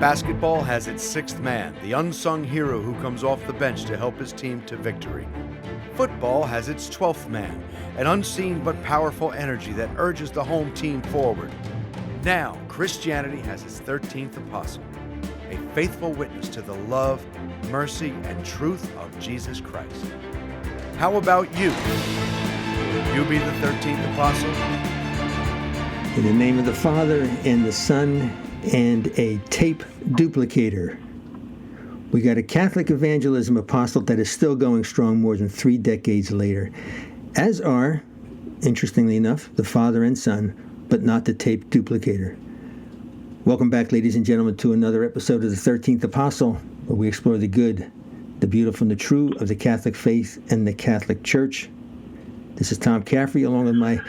Basketball has its sixth man, the unsung hero who comes off the bench to help his team to victory. Football has its 12th man, an unseen but powerful energy that urges the home team forward. Now, Christianity has its 13th apostle, a faithful witness to the love, mercy, and truth of Jesus Christ. How about you? Will you be the 13th apostle? In the name of the Father, and the Son, and a tape duplicator. We got a Catholic evangelism apostle that is still going strong more than 3 decades later, as are, interestingly enough, the Father and Son, but not the tape duplicator. Welcome back, ladies and gentlemen, to another episode of the 13th Apostle, where we explore the good, the beautiful, and the true of the Catholic faith and the Catholic Church. This is Tom Caffrey, along with my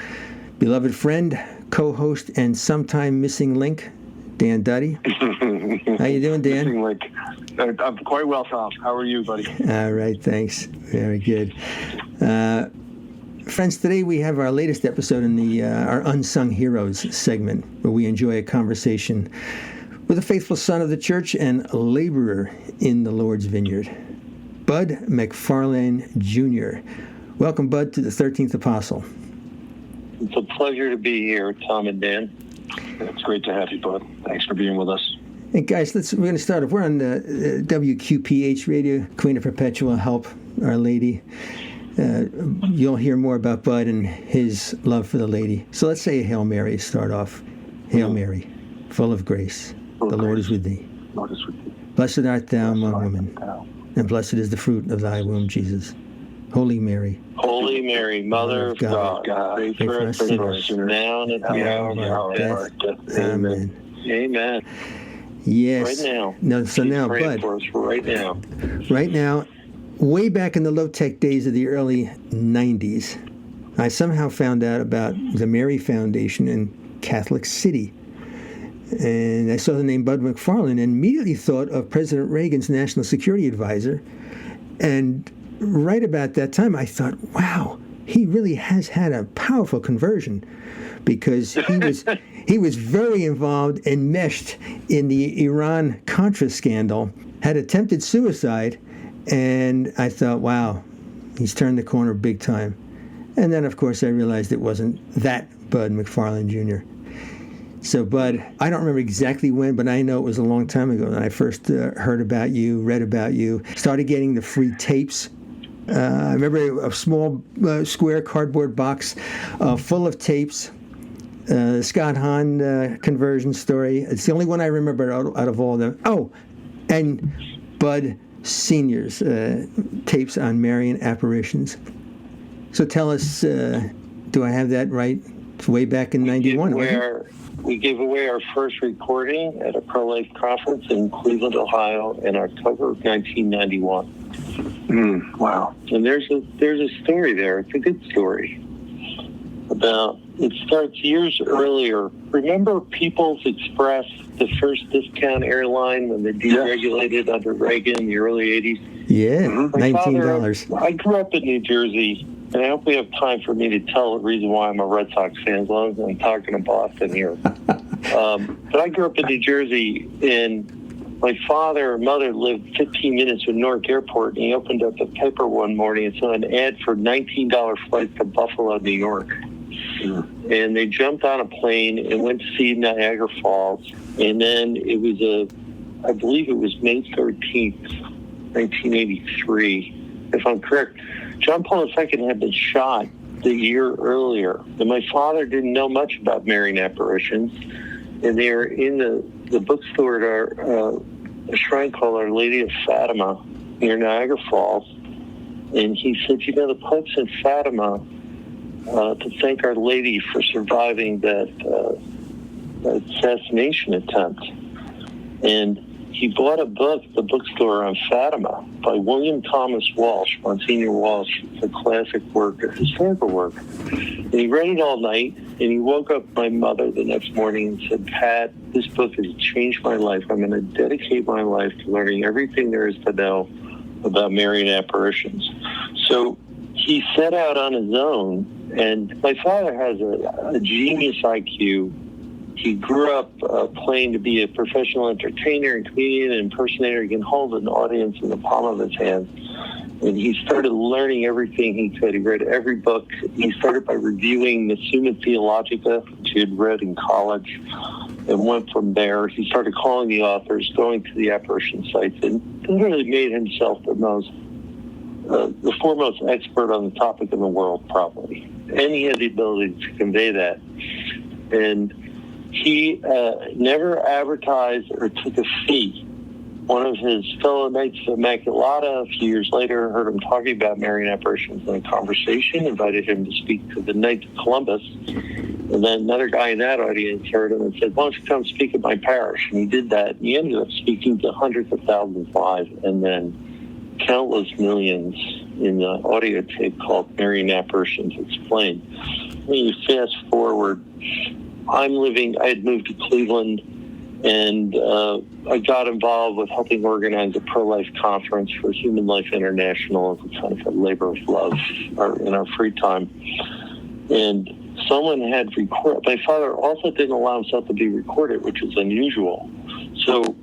beloved friend, co-host, and sometime missing link, Dan Duddy. How you doing, Dan? Missing link. I'm quite well, Tom. How are you, buddy? All right, thanks. Very good. Friends, today we have our latest episode in our Unsung Heroes segment, where we enjoy a conversation with a faithful son of the church and laborer in the Lord's vineyard, Bud MacFarlane, Jr. Welcome, Bud, to the 13th Apostle. It's a pleasure to be here, Tom and Dan. It's great to have you, Bud. Thanks for being with us. Hey, guys, we're going to start off. We're on WQPH Radio, Queen of Perpetual Help, Our Lady. You'll hear more about Bud and his love for the lady. So let's say a Hail Mary to start off. Hail Mary, full of grace, the Lord is with thee. Lord is with thee. Blessed art thou among women, and blessed is the fruit of thy womb, Jesus. Holy Mary, Mother of God, pray for us sinners, now and at the hour of our death. Amen. Amen. Yes. Right now. No, so now, Bud. For us right now. Right now, way back in the low-tech days of the early 90s, I somehow found out about the Mary Foundation in Catholic City. And I saw the name Bud MacFarlane and immediately thought of President Reagan's national security advisor. And right about that time, I thought, wow, he really has had a powerful conversion, because he was very involved and meshed in the Iran-Contra scandal, had attempted suicide, and I thought, wow, he's turned the corner big time. And then, of course, I realized it wasn't that Bud MacFarlane Jr. So, Bud, I don't remember exactly when, but I know it was a long time ago that I first heard about you, read about you, started getting the free tapes. I remember a small square cardboard box full of tapes, the Scott Hahn conversion story. It's the only one I remember out of all of them. Oh, and Bud Sr.'s tapes on Marian apparitions. So tell us, do I have that right? It's way back in 91, We gave away our first recording at a pro-life conference in Cleveland, Ohio in October of 1991. Wow. And there's a story there. It's a good story. It starts years earlier. Remember People's Express, the first discount airline when they deregulated under Reagan in the early 80s? Yeah, $19. I grew up in New Jersey, and I hope we have time for me to tell the reason why I'm a Red Sox fan, as long as I'm talking to Boston here. But I grew up in New Jersey, and my father and mother lived 15 minutes from Newark Airport, and he opened up the paper one morning and saw an ad for $19 flights to Buffalo, New York. And they jumped on a plane and went to see Niagara Falls. And then it was I believe it was May 13th, 1983, if I'm correct. John Paul II had been shot the year earlier. And my father didn't know much about Marian apparitions. And they were in the bookstore at a shrine called Our Lady of Fatima near Niagara Falls. And he said, the Pope's in Fatima to thank Our Lady for surviving that assassination attempt. And he bought a book at the bookstore on Fatima by William Thomas Walsh, Monsignor Walsh. It's a classic work, a historical work. And he read it all night, and he woke up my mother the next morning and said, Pat, this book has changed my life. I'm going to dedicate my life to learning everything there is to know about Marian apparitions. So he set out on his own, and my father has a genius IQ. He grew up playing to be a professional entertainer and comedian and impersonator. He can hold an audience in the palm of his hand. And he started learning everything he could. He read every book. He started by reviewing the Summa Theologica, which he had read in college, and went from there. He started calling the authors, going to the apparition sites, and literally made himself the foremost expert on the topic in the world, probably. And he had the ability to convey that. And he never advertised or took a fee. One of his fellow Knights of Immaculata, a few years later, heard him talking about Marian apparitions in a conversation, invited him to speak to the Knights of Columbus. And then another guy in that audience heard him and said, "Why don't you come speak at my parish?" And he did that. He ended up speaking to hundreds of thousands live, and then countless millions in the audio tape called Marian Apparitions Explained. When you fast forward, I had moved to Cleveland, and I got involved with helping organize a pro-life conference for Human Life International as a kind of a labor of love in our free time. And someone had recorded. My father also didn't allow himself to be recorded, which is unusual. So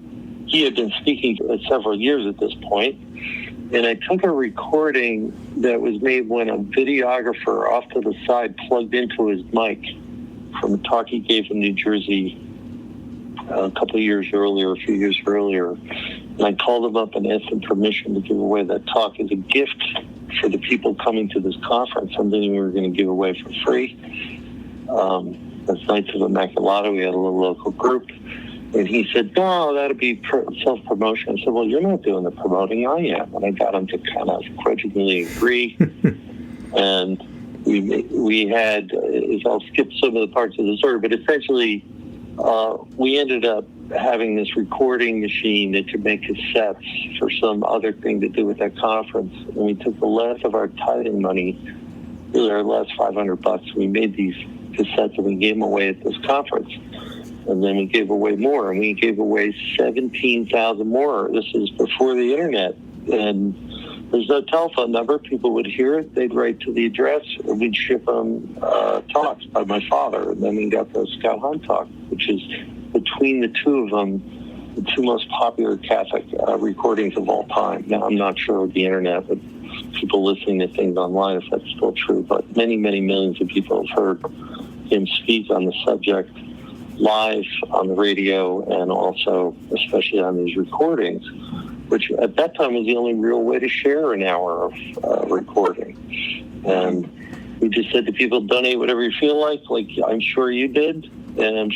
he had been speaking for several years at this point. And I took a recording that was made when a videographer off to the side plugged into his mic from a talk he gave in New Jersey a few years earlier. And I called him up and asked him permission to give away that talk as a gift for the people coming to this conference, something we were going to give away for free. As Knights of Immaculata, we had a little local group. And he said, "No, that'll be self-promotion." I said, "Well, you're not doing the promoting, I am." And I got him to kind of grudgingly agree. And we had, I'll skip some of the parts of the story, but essentially we ended up having this recording machine that could make cassettes for some other thing to do with that conference. And we took the last of our tithing money, really our last $500. We made these cassettes and we gave them away at this conference. And then we gave away more, and we gave away 17,000 more. This is before the internet. And there's no telephone number. People would hear it. They'd write to the address, and we'd ship them talks by my father. And then we got the Scout Hunt talk, which is between the two of them, the two most popular Catholic recordings of all time. Now, I'm not sure with the internet, but people listening to things online, if that's still true. But many, many millions of people have heard him speak on the subject live on the radio and also especially on these recordings, which at that time was the only real way to share an hour of recording. And we just said to people, donate whatever you feel like I'm sure you did. And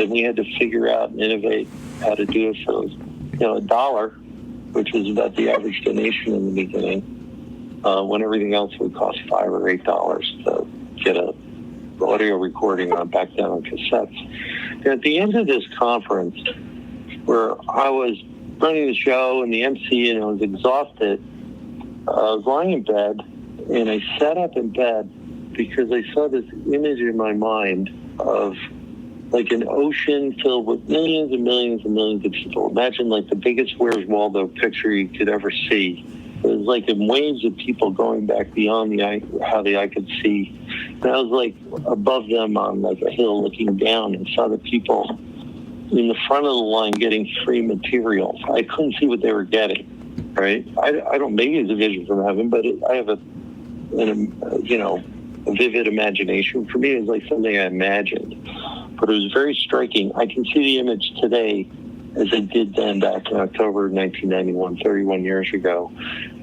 we had to figure out and innovate how to do it for, $1, which was about the average donation in the beginning, when everything else would cost $5 or $8 to get a audio recording back then on cassettes. And at the end of this conference, where I was running the show and the MC and I was exhausted, I was lying in bed and I sat up in bed because I saw this image in my mind of like an ocean filled with millions and millions and millions of people. Imagine like the biggest Where's Waldo picture you could ever see. It was like in waves of people going back beyond how the eye could see. And I was like above them on like a hill looking down and saw the people in the front of the line getting free materials. I couldn't see what they were getting, right? I don't, maybe it's a vision from heaven, but I have a vivid imagination. For me, it was like something I imagined. But it was very striking. I can see the image today as I did then back in October 1991, 31 years ago.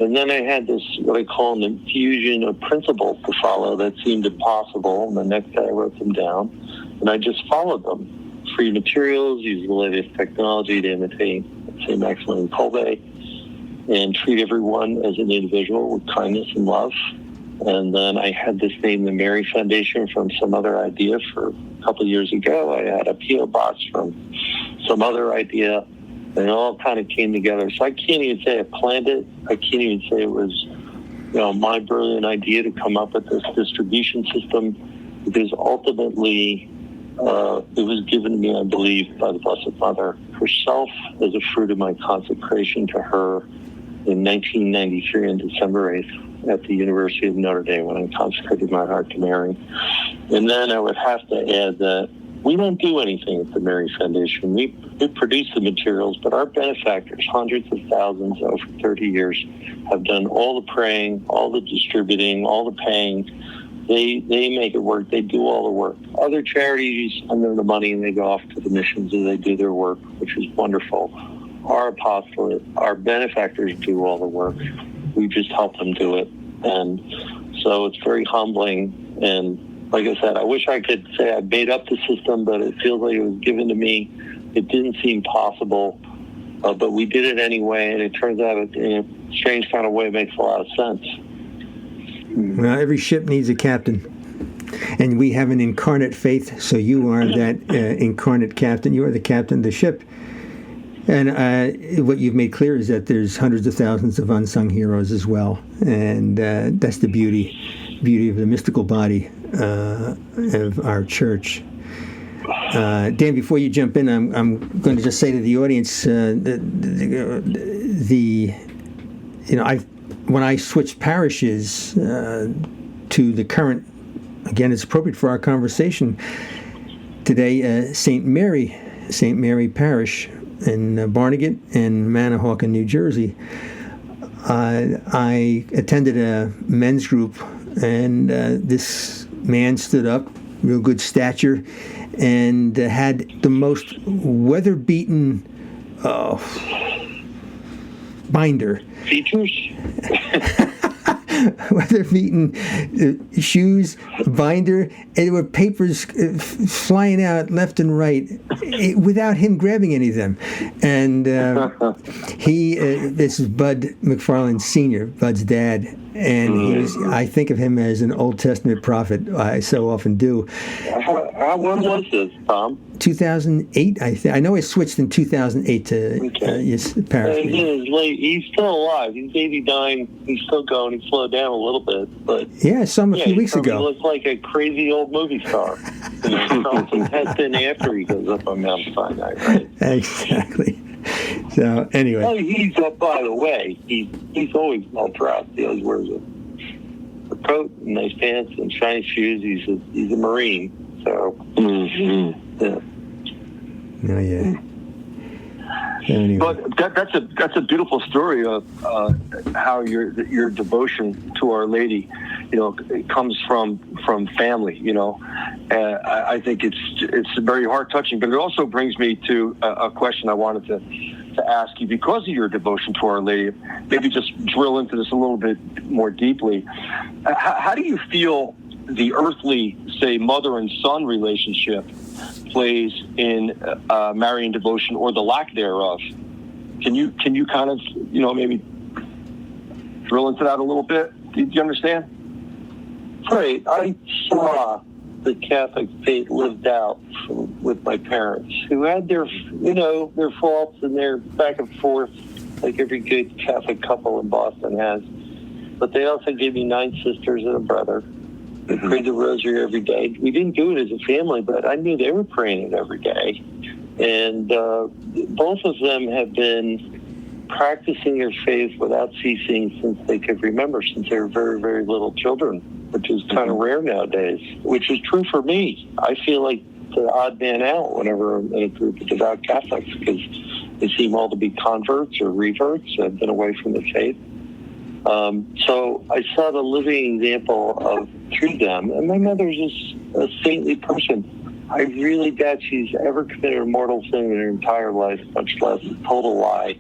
And then I had this, what I call an infusion of principles to follow that seemed impossible. And the next day I wrote them down, and I just followed them. Free materials, use the latest technology to imitate St. Maximilian Kolbe, and treat everyone as an individual with kindness and love. And then I had this name, the Mary Foundation, from some other idea for a couple of years ago. I had a P.O. box from some other idea, and it all kind of came together. So I can't even say I planned it. I can't even say it was, my brilliant idea to come up with this distribution system, because ultimately it was given to me, I believe, by the Blessed Mother herself as a fruit of my consecration to her in 1993 on December 8th. At the University of Notre Dame when I consecrated my heart to Mary. And then I would have to add that we don't do anything at the Mary Foundation. We produce the materials, but our benefactors, hundreds of thousands over 30 years, have done all the praying, all the distributing, all the paying. They make it work. They do all the work. Other charities send them the money and they go off to the missions and they do their work, which is wonderful. Our apostolate, our benefactors do all the work. We just help them do it. And so it's very humbling. And like I said, I wish I could say I made up the system, but it feels like it was given to me. It didn't seem possible, but we did it anyway, and it turns out in a strange kind of way it makes a lot of sense. Well, every ship needs a captain, and we have an incarnate faith, so you are that incarnate captain. You are the captain of the ship. And what you've made clear is that there's hundreds of thousands of unsung heroes as well, and that's the beauty of the mystical body of our church. Dan, before you jump in, I'm going to just say to the audience, when I switched parishes to the current, again, it's appropriate for our conversation today, St. Mary Parish in Barnegat and Manahawkin, New Jersey. I attended a men's group, and this man stood up, real good stature, and had the most weather-beaten binder. Features? Weather-beaten shoes, binder, and there were papers flying out left and right without him grabbing any of them. And this is Bud MacFarlane Sr., Bud's dad, and I think of him as an Old Testament prophet. I so often do. When was this, Tom? 2008, I think. I know I switched in 2008 to Paris. He's still alive. He's 89. He's still going. He slowed down a little bit, but yeah, I saw him a few weeks ago. He looks like a crazy old movie star. Charlton Heston after he goes up on Mount Sinai, right? Exactly. So anyway, well, he's by the way, he's always well dressed. He always wears a coat and nice pants and shiny shoes. He's a Marine. So yeah. Oh yeah. Anyway. But that's a beautiful story of how your devotion to Our Lady, it comes from family. I think it's very heart touching. But it also brings me to a question I wanted to ask you because of your devotion to Our Lady. Maybe just drill into this a little bit more deeply. How do you feel the earthly, say, mother and son relationship plays in Marian devotion, or the lack thereof? Can you kind of maybe drill into that a little bit? Do you understand? Right. I saw the Catholic faith lived out with my parents, who had their faults and their back and forth, like every good Catholic couple in Boston has. But they also gave me 9 sisters and a brother. We prayed the rosary every day. We didn't do it as a family, but I knew they were praying it every day. And both of them have been practicing their faith without ceasing since they could remember, since they were very, very little children, which is kind of rare nowadays, which is true for me. I feel like the odd man out whenever I'm in a group of devout Catholics because they seem all to be converts or reverts and have been away from the faith. So I saw the living example through them. And my mother's just a saintly person. I really doubt she's ever committed a mortal sin in her entire life, much less a total lie.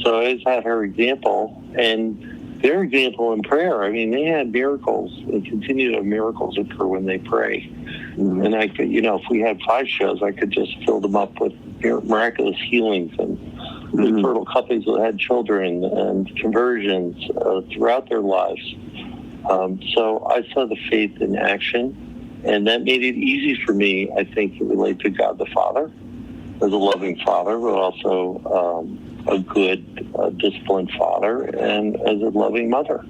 So I just had her example and their example in prayer. I mean, they had miracles and continue to have miracles occur when they pray. Mm-hmm. And I could, if we had 5 shows, I could just fill them up with miraculous healings and fertile couples that had children and conversions throughout their lives. So I saw the faith in action, and that made it easy for me, I think, to relate to God the Father as a loving Father, but also a good, disciplined Father, and as a loving mother.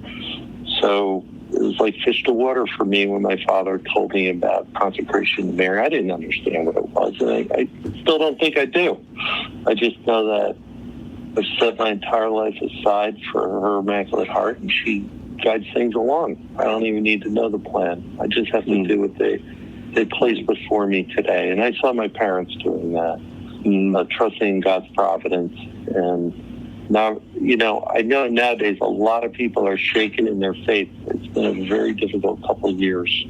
So it was like fish to water for me when my father told me about consecration to Mary. I didn't understand what it was, and I still don't think I do. I just know that I've set my entire life aside for her Immaculate Heart, and she guides things along. I don't even need to know the plan. I just have to do what they place before me today. And I saw my parents doing that, trusting in God's providence. And now, I know nowadays a lot of people are shaken in their faith. It's been a very difficult couple of years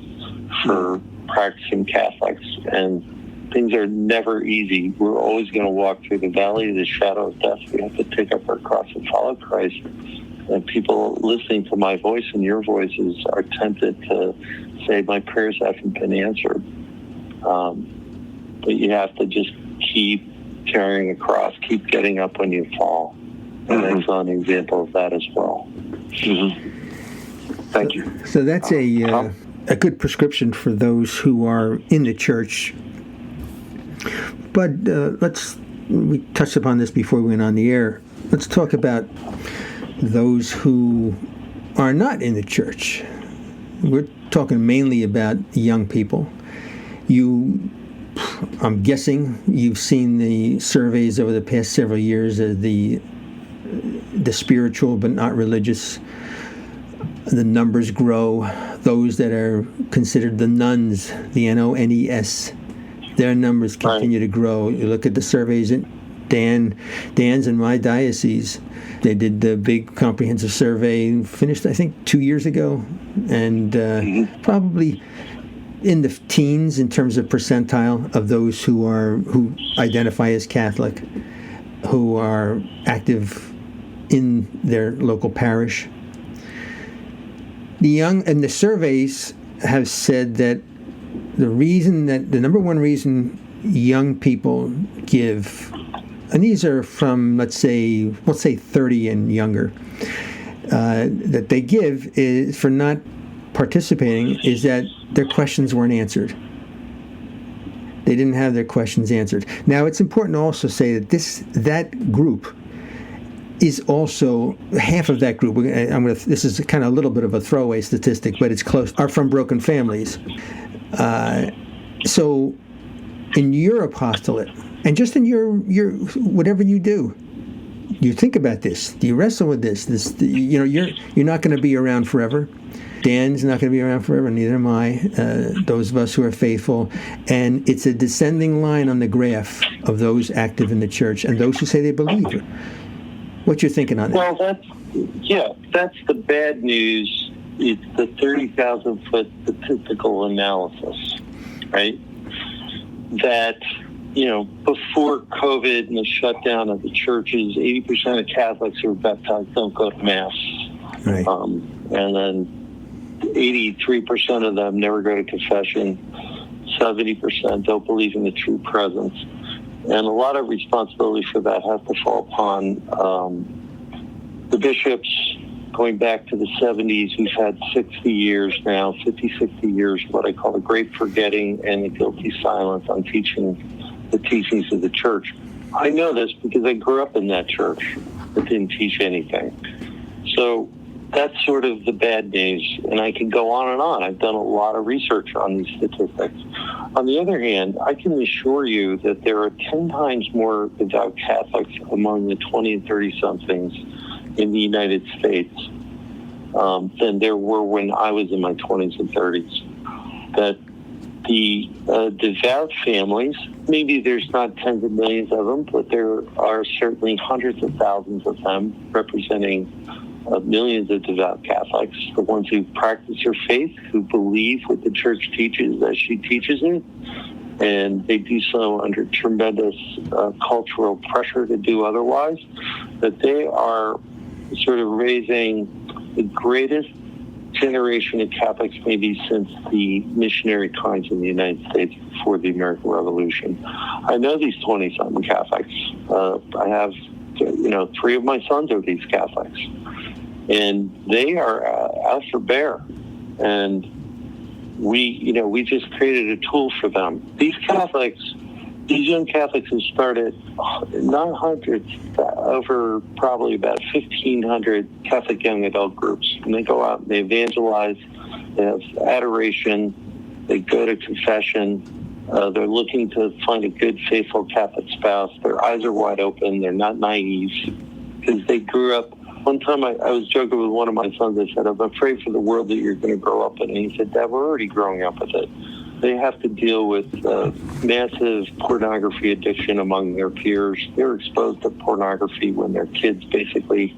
for practicing Catholics, and things are never easy. We're always going to walk through the valley of the shadow of death. We have to take up our cross and follow Christ. And people listening to my voice and your voices are tempted to say, my prayers haven't been answered. But you have to just keep carrying a cross, keep getting up when you fall. And I saw an example of that as well. Thank you. So that's a good prescription for those who are in the church. But we touched upon this before we went on the air. Let's talk about those who are not in the church. We're talking mainly about young people. I'm guessing you've seen the surveys over the past several years of the spiritual but not religious. The numbers grow. Those that are considered the nuns, the N-O-N-E-S, their numbers continue to grow. You look at the surveys in Dan's in my diocese. They did the big comprehensive survey, finished I think 2 years ago, and probably in the teens in terms of percentile of those who identify as Catholic, who are active in their local parish. The surveys have said that the number one reason young people give, and these are from let's say 30 and younger, that they give is for not participating is that their questions weren't answered. They didn't have their questions answered. Now it's important to also say that that group is also half of that group. This is kind of a little bit of a throwaway statistic, but it's close. Are from broken families. So, in your apostolate, and just in your whatever you do, you think about this. Do you wrestle with this? You're not going to be around forever. Dan's not going to be around forever. Neither am I. Those of us who are faithful, and it's a descending line on the graph of those active in the church and those who say they believe. What you're thinking on that? Well, that's the bad news. It's the 30,000-foot statistical analysis, right? That, before COVID and the shutdown of the churches, 80% of Catholics who are baptized don't go to Mass. Right. And then 83% of them never go to confession. 70% don't believe in the true presence. And a lot of responsibility for that has to fall upon the bishops going back to the 70s. We've had 60 years now, 50, 60 years, what I call the great forgetting and the guilty silence on teaching the teachings of the church. I know this because I grew up in that church that didn't teach anything. So that's sort of the bad news, and I can go on and on. I've done a lot of research on these statistics. On the other hand, I can assure you that there are 10 times more devout Catholics among the 20 and 30-somethings in the United States than there were when I was in my 20s and 30s. That the devout families, maybe there's not tens of millions of them, but there are certainly hundreds of thousands of them representing millions of devout Catholics, the ones who practice their faith, who believe what the church teaches as she teaches it, and they do so under tremendous cultural pressure to do otherwise, that they are sort of raising the greatest generation of Catholics maybe since the missionary times in the United States before the American Revolution. I know these 20-something Catholics. I have, 3 of my sons are these Catholics. And they are out for bear. And we just created a tool for them. These young Catholics who started not hundreds, over probably about 1,500 Catholic young adult groups. And they go out and they evangelize, they have adoration, they go to confession, they're looking to find a good, faithful Catholic spouse. Their eyes are wide open, they're not naive, because they grew up. One time I was joking with one of my sons. I said, I'm afraid for the world that you're going to grow up in. And he said, Dad, we're already growing up with it. They have to deal with massive pornography addiction among their peers. They're exposed to pornography when they're kids, basically,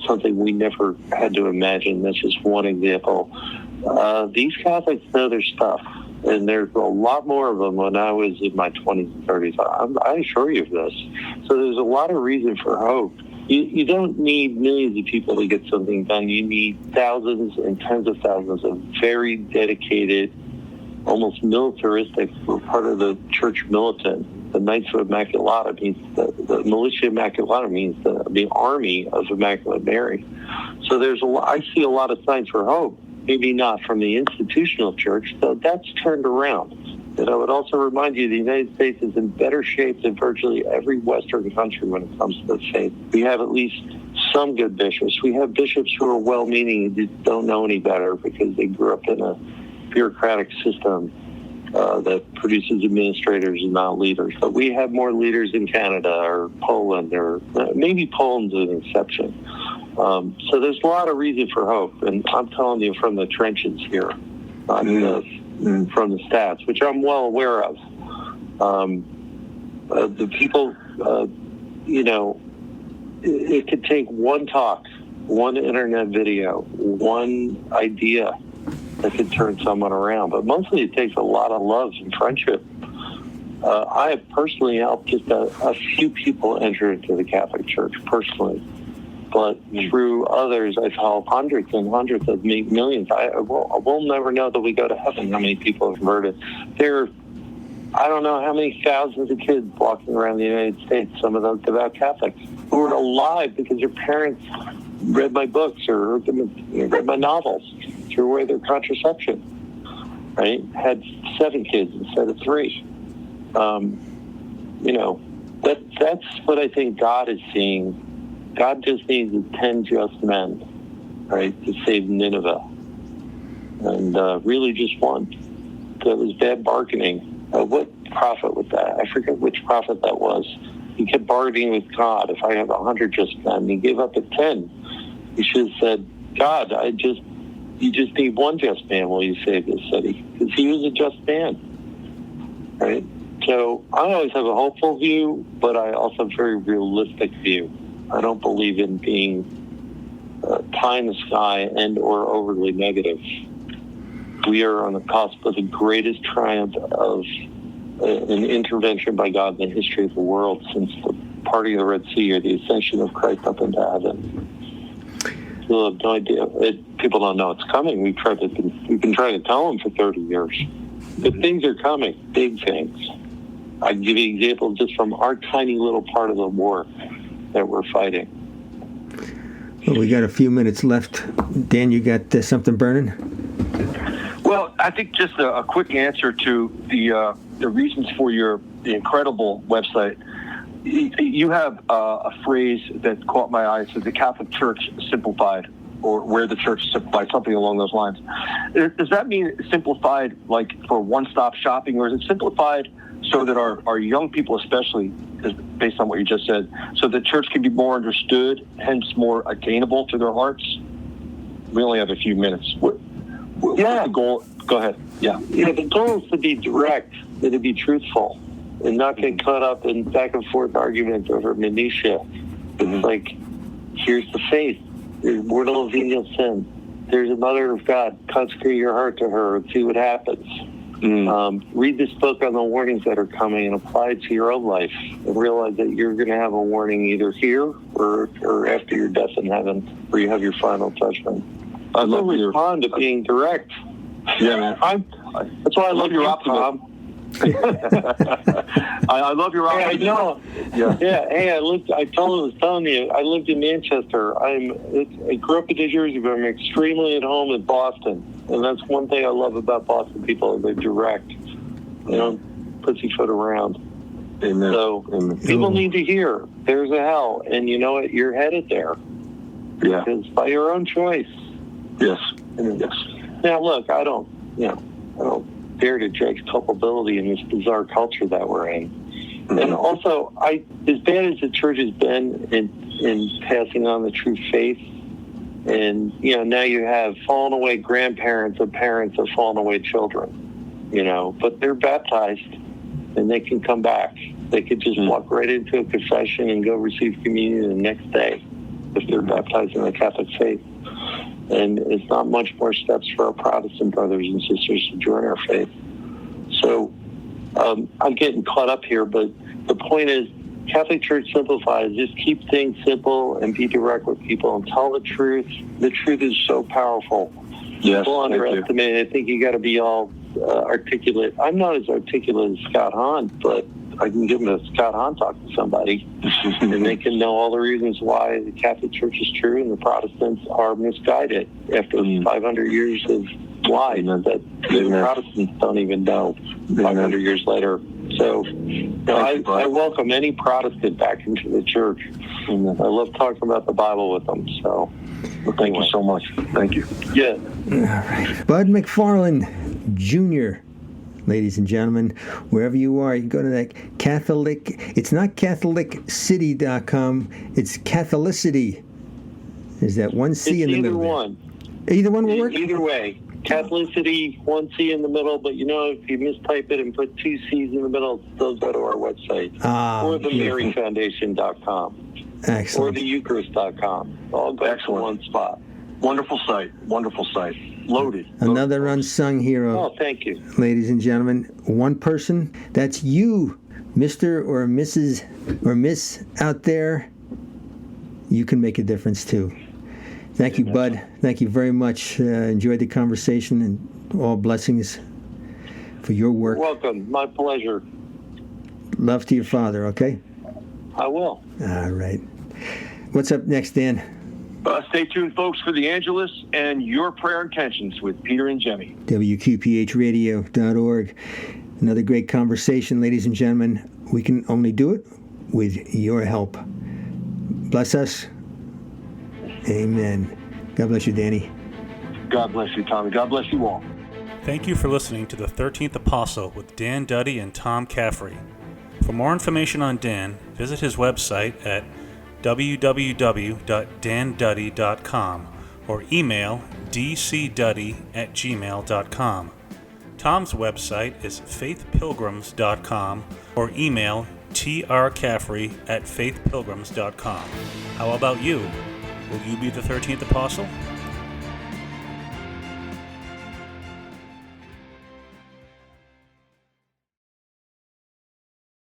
something we never had to imagine. That's just one example. These Catholics know their stuff, and there's a lot more of them when I was in my 20s and 30s. I assure you of this. So there's a lot of reason for hope. You don't need millions of people to get something done. You need thousands and tens of thousands of very dedicated, almost militaristic, we're part of the Church Militant. The Knights of Immaculata means the Militia Immaculata means the army of Immaculate Mary. So I see a lot of signs for hope. Maybe not from the institutional church, though that's turned around. And I would also remind you the United States is in better shape than virtually every Western country when it comes to the faith. We have at least some good bishops. We have bishops who are well-meaning and don't know any better because they grew up in a bureaucratic system that produces administrators and not leaders. But we have more leaders in Canada or Poland, or maybe Poland's an exception. So there's a lot of reason for hope, and I'm telling you from the trenches here, from the stats, which I'm well aware of. The people, it could take one talk, one internet video, one idea that could turn someone around. But mostly it takes a lot of love and friendship. I have personally helped just a few people enter into the Catholic Church, personally. But through others, I've helped hundreds and hundreds of millions. We'll never know that we go to heaven how many people have converted. I don't know how many thousands of kids walking around the United States, some of those devout Catholics, who are alive because their parents read my books or read my novels, threw away their contraception, right? Had 7 kids instead of 3. That's what I think God is seeing. God just needs 10 just men, right, to save Nineveh. And really just one. That was bad bargaining. What prophet was that? I forget which prophet that was. He kept bargaining with God. If I have 100 just men, he gave up at 10. He should have said, God, you just need one just man while you save this city. Because he was a just man, right? So I always have a hopeful view, but I also have a very realistic view. I don't believe in being pie in the sky and or overly negative. We are on the cusp of the greatest triumph of an intervention by God in the history of the world since the parting of the Red Sea or the ascension of Christ up into heaven. People have no idea. People don't know it's coming. We've been trying to tell them for 30 years. But things are coming, big things. I can give you examples just from our tiny little part of the war that we're fighting. Well, we got a few minutes left. Dan, you got something burning? Well, I think just a quick answer to the reasons for the incredible website. You have a phrase that caught my eye. It says the Catholic Church simplified, or where the church simplified, something along those lines. Does that mean simplified like for one-stop shopping, or is it simplified so that our young people especially, based on what you just said, so the church can be more understood, hence more attainable to their hearts? We only have a few minutes. What's the goal? Go ahead. Yeah, the goal is to be direct and to be truthful and not get caught up in back and forth arguments over minutiae. It's like, here's the faith. There's mortal and venial sin. There's a mother of God. Consecrate your heart to her and see what happens. Read this book on the warnings that are coming and apply it to your own life and realize that you're going to have a warning either here or after your death in heaven, where you have your final judgment. I love respond to being direct. Yeah, man. That's why I love your optimism. I love your optimism. Hey, I know. Yeah. Hey, I was telling you, I lived in Manchester. I grew up in New Jersey, but I'm extremely at home in Boston. And that's one thing I love about Boston people. They're direct. They don't pussyfoot around. Amen. So people need to hear there's a hell, and you know what? You're headed there. Yeah. Because by your own choice. Yes. Yes. Now, look, I don't dare to judge culpability in this bizarre culture that we're in. Mm-hmm. And also, as bad as the church has been in passing on the true faith, and now you have fallen away grandparents of parents of fallen away children. but they're baptized and they can come back. They could just walk right into a confession and go receive communion the next day if they're baptized in the Catholic faith. And it's not much more steps for our Protestant brothers and sisters to join our faith. So I'm getting caught up here, but the point is, Catholic Church simplifies. Just keep things simple and be direct with people and tell the truth. The truth is so powerful. Yes, People underestimate it. I think you got to be all articulate. I'm not as articulate as Scott Hahn, but I can give them a Scott Hahn talk to somebody, and they can know all the reasons why the Catholic Church is true and the Protestants are misguided after 500 years of lies that the Protestants don't even know 500 years later. So I welcome any Protestant back into the church. I love talking about the Bible with them. So thank you so much. Thank you. Yeah. All right. Bud MacFarlane Jr., ladies and gentlemen, wherever you are, you can go to that Catholic. It's not CatholicCity.com. It's Catholicity. There's that one C in the middle. Either one will work? Either way. Catholicity, one C in the middle, but if you mistype it and put two C's in the middle, they'll go to our website. Or the MaryFoundation.com. Excellent. Or the Eucharist.com. All go to one spot. Wonderful site. Wonderful site. Loaded. Another unsung hero. Oh, thank you. Ladies and gentlemen, one person, that's you, Mr. or Mrs. or Miss out there. You can make a difference too. Thank you, Bud. Thank you very much. Enjoyed the conversation, and all blessings for your work. Welcome. My pleasure. Love to your father, okay? I will. All right. What's up next, Dan? Stay tuned, folks, for the Angelus and Your Prayer Intentions with Peter and Jemmy. WQPHradio.org. Another great conversation, ladies and gentlemen. We can only do it with your help. Bless us. Amen. God bless you, Danny. God bless you, Tommy. God bless you all. Thank you for listening to The 13th Apostle with Dan Duddy and Tom Caffrey. For more information on Dan, visit his website at www.danduddy.com or email dcduddy@gmail.com. Tom's website is faithpilgrims.com or email trcaffrey@faithpilgrims.com. How about you? Will you be the 13th Apostle?